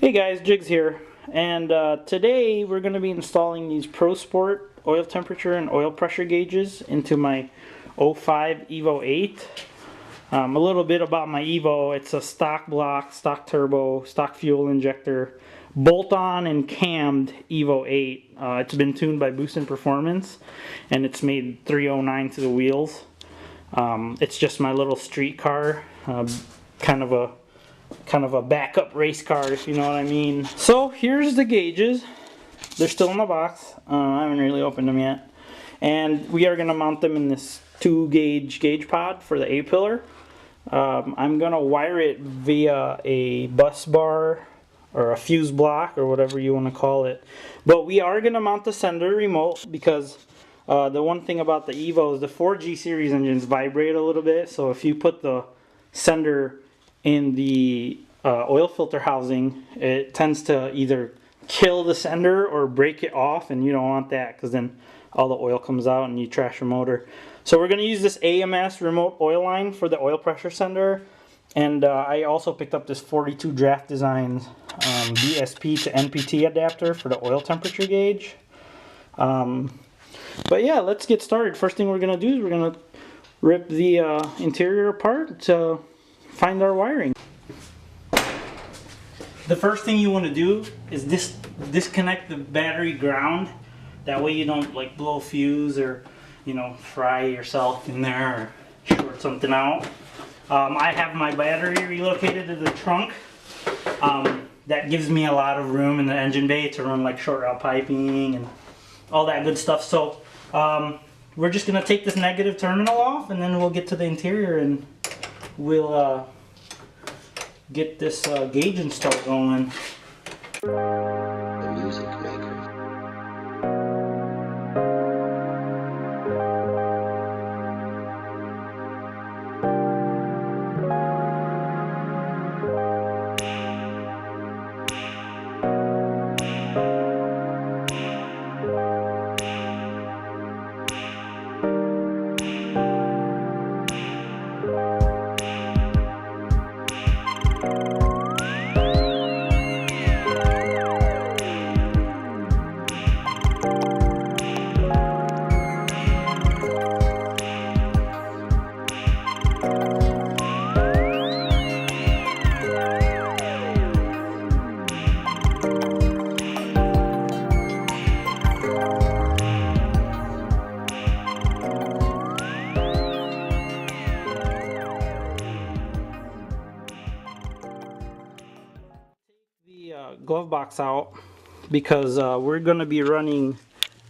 Hey guys, Jigs here, and today we're going to be installing these Prosport oil temperature and oil pressure gauges into my 05 Evo 8. A little bit about my Evo: it's a stock block, stock turbo, stock fuel injector, bolt-on and cammed Evo 8. It's been tuned by Boost and Performance, and it's made 309 to the wheels. It's just my little street car, kind of a backup race car, if you know what I mean. So here's the gauges. They're still in the box. I haven't really opened them yet. And we are going to mount them in this 2-gauge gauge pod for the A-pillar. I'm going to wire it via a bus bar or a fuse block or whatever you want to call it. But we are going to mount the sender remote because the one thing about the Evo is the 4G series engines vibrate a little bit. So if you put the sender in the oil filter housing, it tends to either kill the sender or break it off, and you don't want that because then all the oil comes out and you trash your motor. So we're going to use this AMS remote oil line for the oil pressure sender, and I also picked up this 42 Draft Designs BSP to NPT adapter for the oil temperature gauge. But yeah, let's get started. First thing we're going to do is we're going to rip the interior apart to find our wiring. The first thing you want to do is disconnect the battery ground. That way you don't like blow a fuse or, you know, fry yourself in there or short something out. I have my battery relocated to the trunk. That gives me a lot of room in the engine bay to run like short route piping and all that good stuff. So we're just going to take this negative terminal off, and then we'll get to the interior and we'll get this gauge install going. The music maker. Glove box out because we're going to be running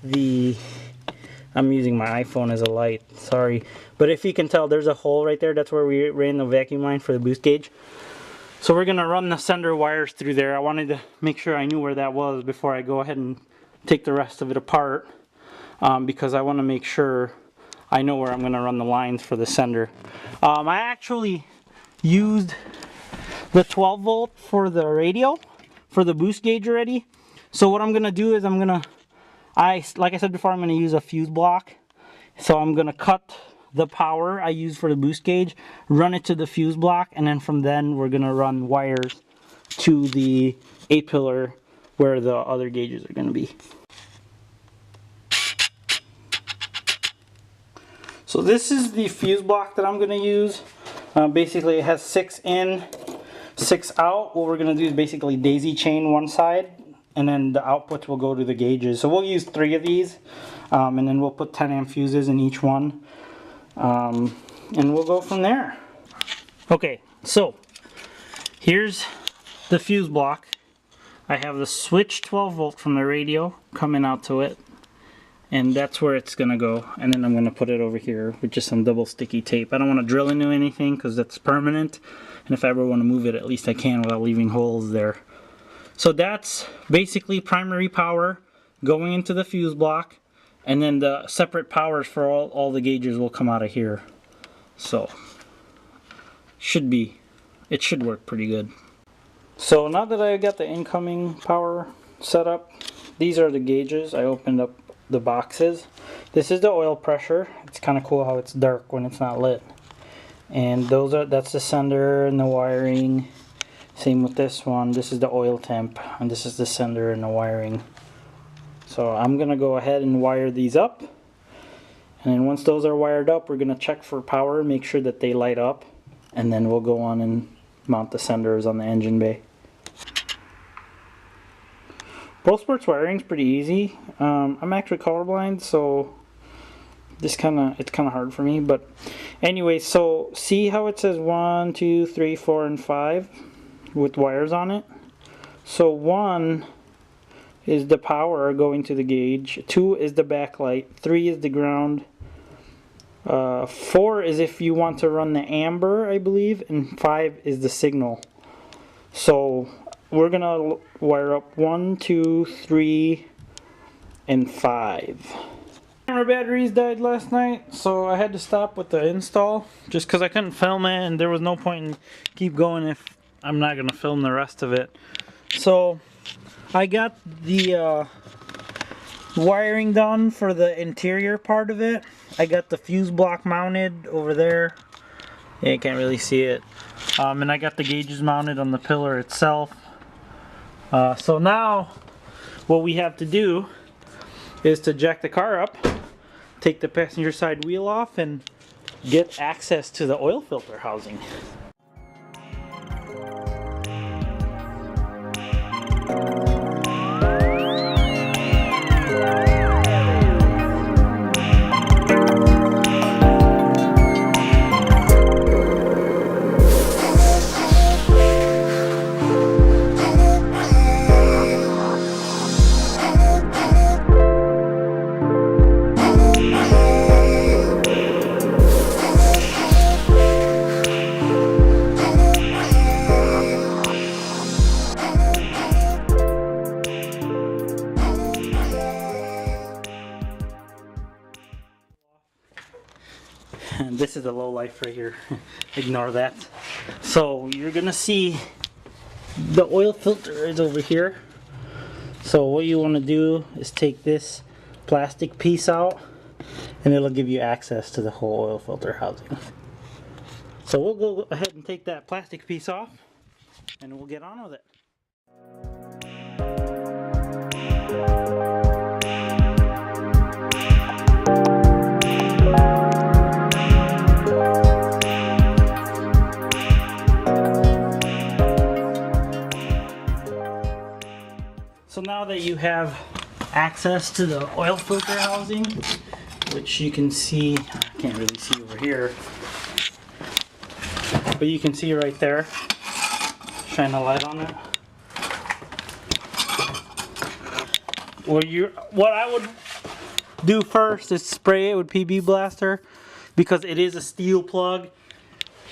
I'm using my iPhone as a light, sorry, but if you can tell, there's a hole right there. That's where we ran the vacuum line for the boost gauge. So we're going to run the sender wires through there. I wanted to make sure I knew where that was before I go ahead and take the rest of it apart, because I want to make sure I know where I'm going to run the lines for the sender. I actually used the 12 volt for the radio for the boost gauge already. So what I'm gonna do is like I said before, I'm gonna use a fuse block. So I'm gonna cut the power I use for the boost gauge, run it to the fuse block, and then from then we're gonna run wires to the A-pillar where the other gauges are gonna be. So this is the fuse block that I'm gonna use. Basically it has 6 in, 6 out. What we're going to do is basically daisy chain one side, and then the outputs will go to the gauges. So we'll use 3 of these, and then we'll put 10 amp fuses in each one, and we'll go from there. Okay, so here's the fuse block. I have the switch 12 volt from the radio coming out to it, and that's where it's going to go. And then I'm going to put it over here with just some double sticky tape. I don't want to drill into anything because that's permanent. And if I ever want to move it, at least I can without leaving holes there. So that's basically primary power going into the fuse block, and then the separate powers for all the gauges will come out of here. So it should work pretty good. So now that I got the incoming power set up, these are the gauges. I opened up the boxes. This is the oil pressure. It's kind of cool how it's dark when it's not lit. And that's the sender and the wiring. Same with this one. This is the oil temp, and this is the sender and the wiring. So I'm gonna go ahead and wire these up, and then once those are wired up, we're gonna check for power, make sure that they light up, and then we'll go on and mount the senders on the engine bay. Prosports wiring is pretty easy. I'm actually colorblind, so it's kind of hard for me. But anyway, so see how it says 1, 2, 3, 4, and 5 with wires on it. So 1 is the power going to the gauge. 2 is the backlight. 3 is the ground. 4 is if you want to run the amber, I believe, and 5 is the signal. So we're gonna wire up 1, 2, 3, and 5. Our batteries died last night, so I had to stop with the install just because I couldn't film it, and there was no point in keep going if I'm not gonna film the rest of it. So I got the wiring done for the interior part of it. I got the fuse block mounted over there. Yeah, you can't really see it. And I got the gauges mounted on the pillar itself. So now what we have to do is to jack the car up, take the passenger side wheel off, and get access to the oil filter housing. And this is the low life right here. Ignore that. So you're gonna see the oil filter is over here. So what you want to do is take this plastic piece out, and it'll give you access to the whole oil filter housing. So we'll go ahead and take that plastic piece off, and we'll get on with it. So now that you have access to the oil filter housing, which you can see, I can't really see over here, but you can see right there, shine a light on it. What I would do first is spray it with PB Blaster, because it is a steel plug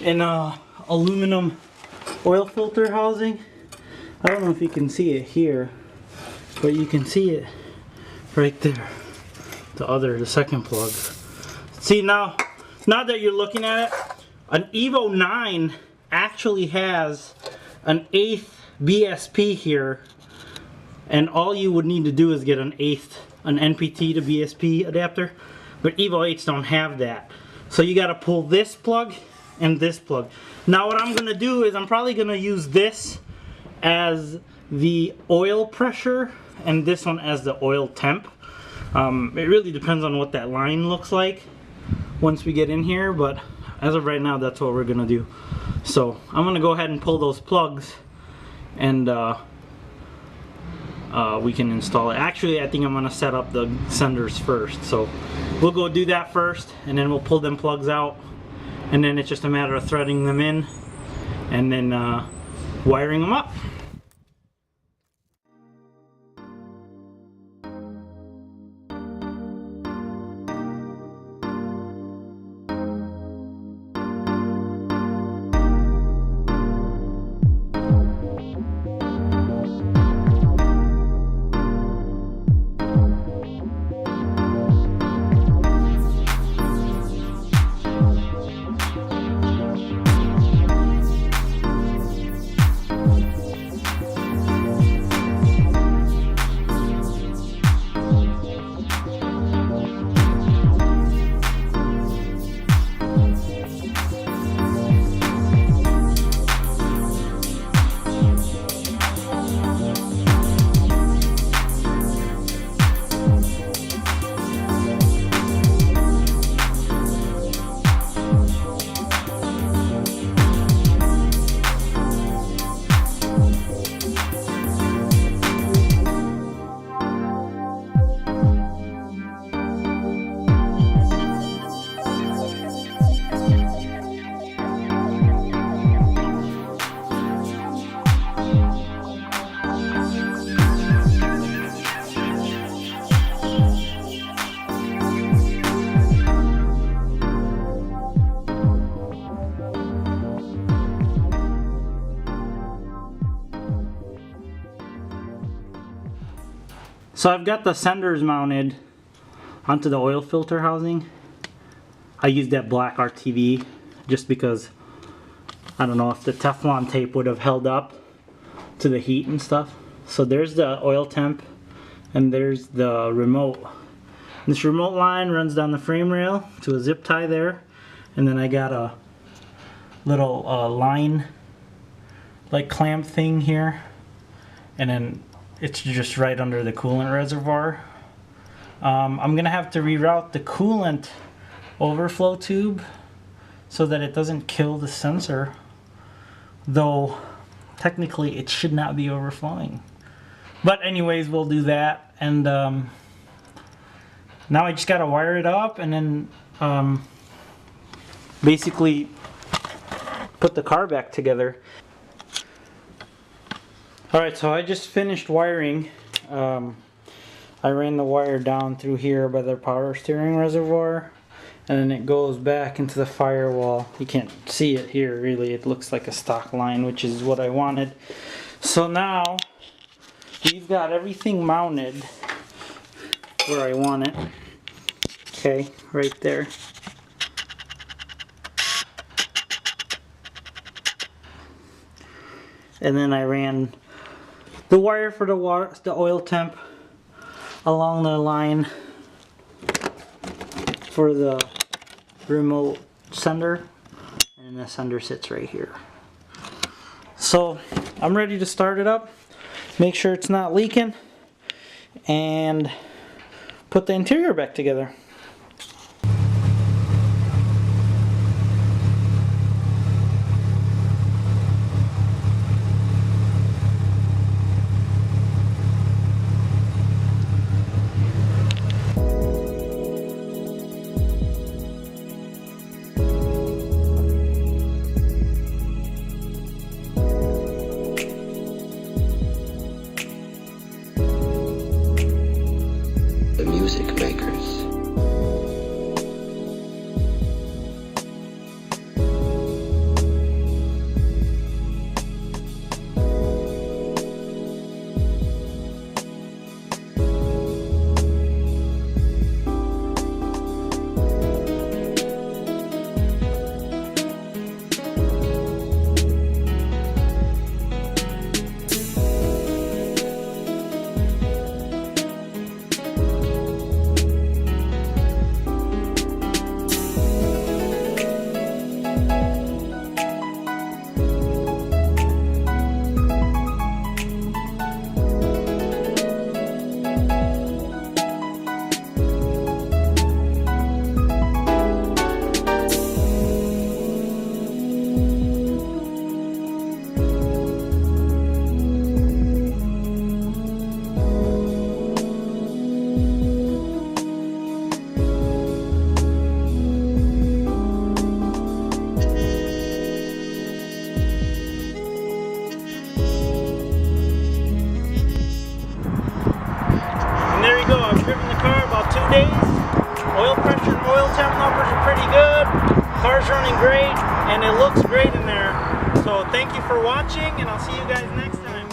and aluminum oil filter housing. I don't know if you can see it here, but you can see it right there. The second plug. See, now that you're looking at it, an Evo 9 actually has an 8th BSP here, and all you would need to do is get an NPT to BSP adapter, but Evo 8s don't have that. So you got to pull this plug and this plug. Now what I'm going to do is I'm probably going to use this as the oil pressure and this one as the oil temp. It really depends on what that line looks like once we get in here, but as of right now, that's what we're gonna do. So I'm gonna go ahead and pull those plugs, and we can install it. Actually, I think I'm gonna set up the senders first, so we'll go do that first, and then we'll pull them plugs out, and then it's just a matter of threading them in and then wiring them up. So I've got the senders mounted onto the oil filter housing. I used that black RTV just because I don't know if the Teflon tape would have held up to the heat and stuff. So there's the oil temp and there's the remote. This remote line runs down the frame rail to a zip tie there, and then I got a little line like clamp thing here, and then it's just right under the coolant reservoir. I'm gonna have to reroute the coolant overflow tube so that it doesn't kill the sensor, though technically it should not be overflowing. But anyways, we'll do that, and now I just gotta wire it up and then basically put the car back together. Alright, so I just finished wiring. I ran the wire down through here by the power steering reservoir, and then it goes back into the firewall. You can't see it here really, it looks like a stock line, which is what I wanted. So now we've got everything mounted where I want it. Okay, right there. And then I ran the wire for the oil temp along the line for the remote sender, and the sender sits right here. So I'm ready to start it up, make sure it's not leaking, and put the interior back together. The music makers. There you go, I've driven the car about 2 days. Oil pressure and oil temp numbers are pretty good. Car's running great, and it looks great in there. So thank you for watching, and I'll see you guys next time.